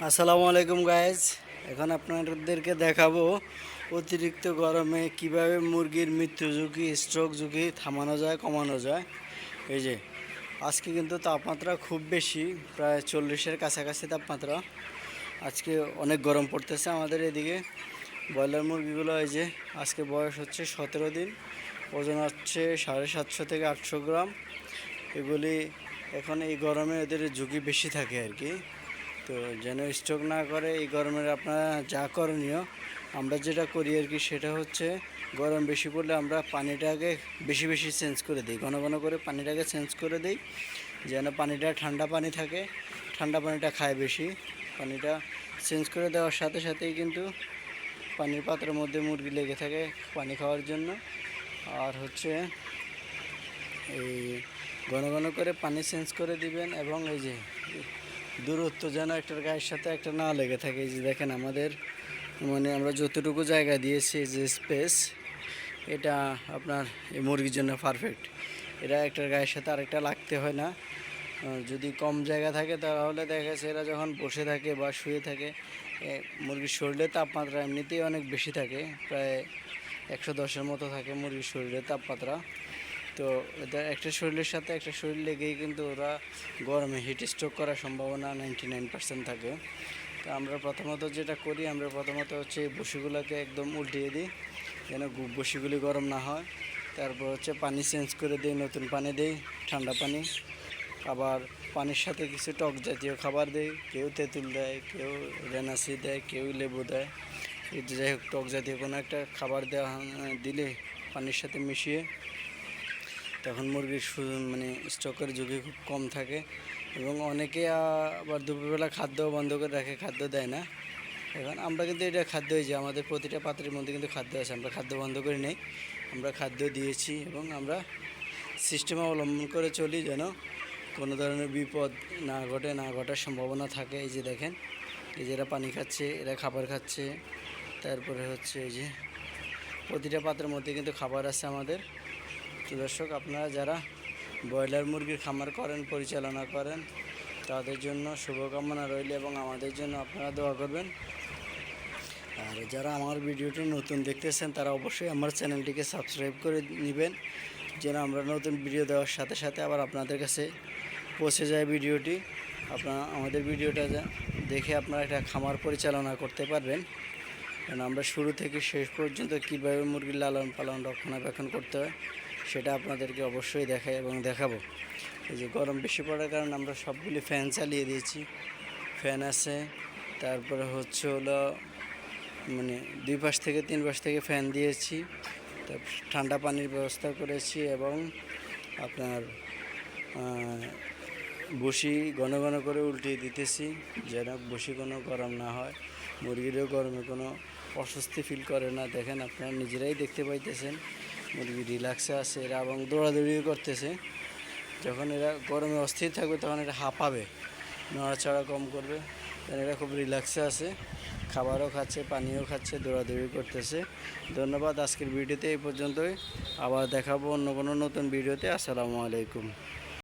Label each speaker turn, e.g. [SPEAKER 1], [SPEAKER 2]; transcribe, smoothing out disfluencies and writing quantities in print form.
[SPEAKER 1] আসসালামু আলাইকুম গাইজ। এখন আপনাদেরকে দেখাবো অতিরিক্ত গরমে কিভাবে মুরগির মৃত্যু ঝুঁকি, স্ট্রোক ঝুঁকি থামানো যায়, কমানো যায়। এই যে আজকে কিন্তু তাপমাত্রা খুব বেশি, প্রায় 40-এর কাছাকাছি তাপমাত্রা। আজকে অনেক গরম পড়তেছে আমাদের এদিকে। ব্রয়লার মুরগিগুলো এই যে আজকে বয়স হচ্ছে 17 দিন, ওজন হচ্ছে 750 থেকে 800 গ্রাম। এগুলি এখন এই গরমে এদের ঝুঁকি বেশি থাকে আর কি। তো যেন স্ট্রোক না করে এই গরমের আপনারা যা করণীয়, আমরা যেটা করি আর কি, সেটা হচ্ছে গরম বেশি পড়লে আমরা পানিটাকে বেশি বেশি চেঞ্জ করে দিই, ঘন ঘন করে পানিটাকে চেঞ্জ করে দিই, যেন পানিটা ঠান্ডা পানি থাকে, ঠান্ডা পানিটা খায় বেশি। পানিটা চেঞ্জ করে দেওয়ার সাথে সাথেই কিন্তু পানির পাত্রের মধ্যে মুরগি লেগে থাকে পানি খাওয়ার জন্য। আর হচ্ছে এই ঘন ঘন করে পানি চেঞ্জ করে দিবেন, এবং এই যে দূরত্ব যেন একটার গায়ের সাথে একটা না লেগে থাকে। এই যে দেখেন আমাদের আমরা যতটুকু জায়গা দিয়েছি, যে স্পেস, এটা আপনার এই মুরগির জন্য পারফেক্ট। এটা একটার গায়ের সাথে আরেকটা লাগতে হয় না। যদি কম জায়গা থাকে তাহলে দেখা যাচ্ছে এরা যখন বসে থাকে বা শুয়ে থাকে, মুরগির শরীরে তাপমাত্রা এমনিতেই অনেক বেশি থাকে, প্রায় 110-এর মতো থাকে মুরগির শরীরে তাপমাত্রা। তো এটা একটা শরীরের সাথে একটা শরীর লেগেই কিন্তু ওরা গরমে হিট স্ট্রোক করার সম্ভাবনা 99% থাকে। তো আমরা প্রথমত যেটা করি, আমরা প্রথমত হচ্ছে বসিগুলোকে একদম উল্টিয়ে দিই যেন বসিগুলি গরম না হয়। তারপর হচ্ছে পানি চেঞ্জ করে দিই, নতুন পানি দিই, ঠান্ডা পানি। আবার পানির সাথে কিছু টক জাতীয় খাবার দেয়, কেউ তেঁতুল দেয়, কেউ রেনাসি দেয়, কেউ লেবু দেয়। যাই হোক, টক জাতীয় কোনো একটা খাবার দেওয়া দিলে পানির সাথে মিশিয়ে, তখন মুরগির স্ট্রোকের ঝুঁকি খুব কম থাকে। এবং অনেকে আবার দুপুরবেলা খাদ্য বন্ধ করে রাখে, খাদ্য দেয় না। এখন আমরা কিন্তু এটা খাদ্য, যে আমাদের প্রতিটা পাত্রের মধ্যে কিন্তু খাদ্য আছে, আমরা খাদ্য বন্ধ করে নেই, আমরা খাদ্য দিয়েছি। এবং আমরা সিস্টেম অবলম্বন করে চলি যেন কোনো ধরনের বিপদ না ঘটার সম্ভাবনা থাকে। এই যে দেখেন, এই যে এরা পানি খাচ্ছে, এরা খাবার খাচ্ছে। তারপরে হচ্ছে এই যে প্রতিটা পাত্রের মধ্যে কিন্তু খাবার আছে আমাদের। তো দর্শক, আপনারা যারা ব্রয়লার মুরগির খামার করেন, পরিচালনা করেন, তাদের জন্য শুভকামনা রইল, এবং আমাদের জন্য আপনারা দোয়া করবেন। আর যারা আমার ভিডিওটি নতুন দেখতেছেন, তারা অবশ্যই আমার চ্যানেলটিকে সাবস্ক্রাইব করে নেবেন, যেন আমরা নতুন ভিডিও দেওয়ার সাথে সাথে আবার আপনাদের কাছে পৌঁছে যায় ভিডিওটি। আপনারা আমাদের ভিডিওটা দেখে আপনারা একটা খামার পরিচালনা করতে পারবেন। কারণ আমরা শুরু থেকে শেষ পর্যন্ত কীভাবে মুরগির লালন পালন, রক্ষণাবেক্ষণ করতে হয় সেটা আপনাদেরকে অবশ্যই দেখাই এবং দেখাবো। এই যে গরম বেশি পড়ার কারণে আমরা সবগুলি ফ্যান চালিয়ে দিয়েছি, ফ্যান আছে। তারপরে হচ্ছে হলো 2 পাশ থেকে 3 পাশ থেকে ফ্যান দিয়েছি। তারপর ঠান্ডা পানির ব্যবস্থা করেছি, এবং আপনার বসি ঘন ঘন করে উল্টিয়ে দিতেছি যেন বসি কোনো গরম না হয়, মুরগিরও গরমে কোনো অস্বস্তি ফিল করে না। দেখেন, আপনারা নিজেরাই দেখতে পাইতেছেন মুরগি রিল্যাক্সে আছে এরা, এবং দৌড়াদৌড়িও করতেছে। যখন এরা গরমে অস্থির থাকবে তখন এরা হাঁপাবে, নড়াচড়া কম করবে, কারণ এরা খুব রিল্যাক্সে আছে, খাবারও খাচ্ছে, পানিও খাচ্ছে, দৌড়াদৌড়ি করতেছে। ধন্যবাদ। আজকের ভিডিওতে এই পর্যন্তই, আবার দেখাবো অন্য কোনো নতুন ভিডিওতে। আসসালামু আলাইকুম।